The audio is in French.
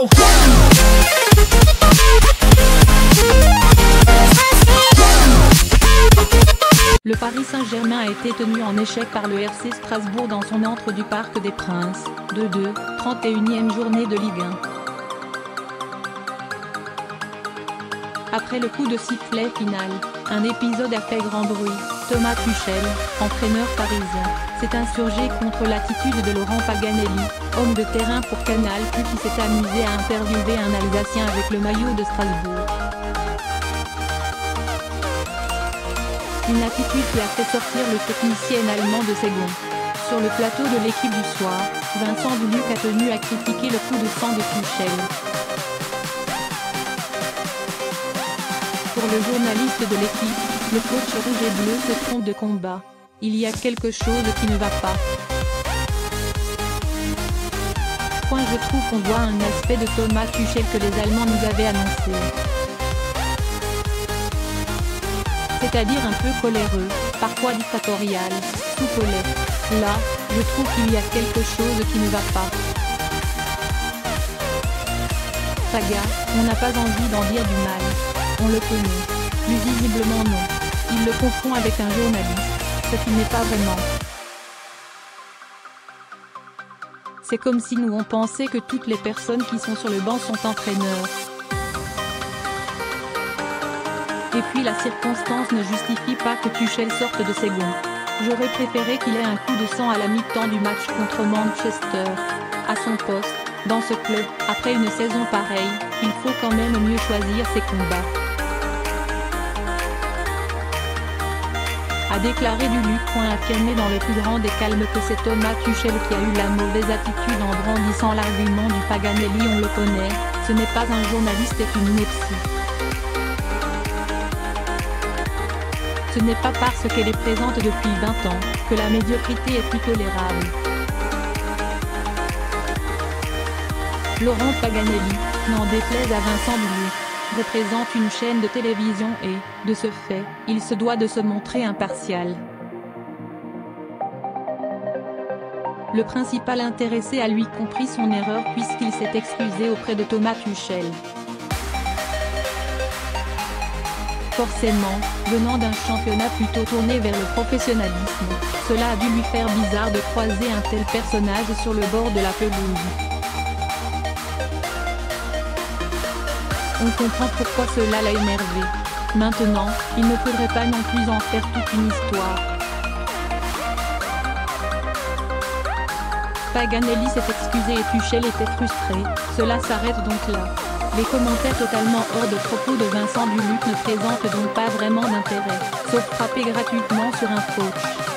go. Le Paris Saint-Germain a été tenu en échec par le RC Strasbourg dans son antre du Parc des Princes, 2-2, 31e journée de Ligue 1. Après le coup de sifflet final, un épisode a fait grand bruit. Thomas Tuchel, entraîneur parisien, s'est insurgé contre l'attitude de Laurent Paganelli, homme de terrain pour Canal+, qui s'est amusé à interviewer un Alsacien avec le maillot de Strasbourg. Une attitude qui a fait sortir le technicien allemand de ses gonds. Sur le plateau de l'équipe du soir, Vincent Duluc a tenu à critiquer le coup de sang de Tuchel. Pour le journaliste de l'équipe, le coach rouge et bleu se trompe de combat. Il y a quelque chose qui ne va pas. Je trouve qu'on voit un aspect de Thomas Tuchel que les Allemands nous avaient annoncé. C'est-à-dire un peu coléreux, parfois dictatorial, sous-collet. Là, je trouve qu'il y a quelque chose qui ne va pas. Paga, on n'a pas envie d'en dire du mal. On le connaît. Lui visiblement non. Il le confond avec un journaliste, ce qui n'est pas vraiment. C'est comme si nous on pensait que toutes les personnes qui sont sur le banc sont entraîneurs. Et puis la circonstance ne justifie pas que Tuchel sorte de ses gonds. J'aurais préféré qu'il ait un coup de sang à la mi-temps du match contre Manchester. À son poste, dans ce club, après une saison pareille, il faut quand même mieux choisir ses combats. A déclaré Duluc. Affirmé dans le plus grand des calmes que c'est Thomas Tuchel qui a eu la mauvaise attitude en brandissant l'argument du Paganelli. On le connaît, ce n'est pas un journaliste et une ineptie. Ce n'est pas parce qu'elle est présente depuis 20 ans, que la médiocrité est plus tolérable. Laurent Paganelli, n'en déplaise à Vincent Duluc, représente une chaîne de télévision et, de ce fait, il se doit de se montrer impartial. Le principal intéressé a lui compris son erreur puisqu'il s'est excusé auprès de Thomas Tuchel. Forcément, venant d'un championnat plutôt tourné vers le professionnalisme, cela a dû lui faire bizarre de croiser un tel personnage sur le bord de la pelouse. On comprend pourquoi cela l'a énervé. Maintenant, il ne faudrait pas non plus en faire toute une histoire. Paganelli s'est excusé et Tuchel était frustré, cela s'arrête donc là. Les commentaires totalement hors de propos de Vincent Duluc ne présentent donc pas vraiment d'intérêt, sauf frapper gratuitement sur un coach.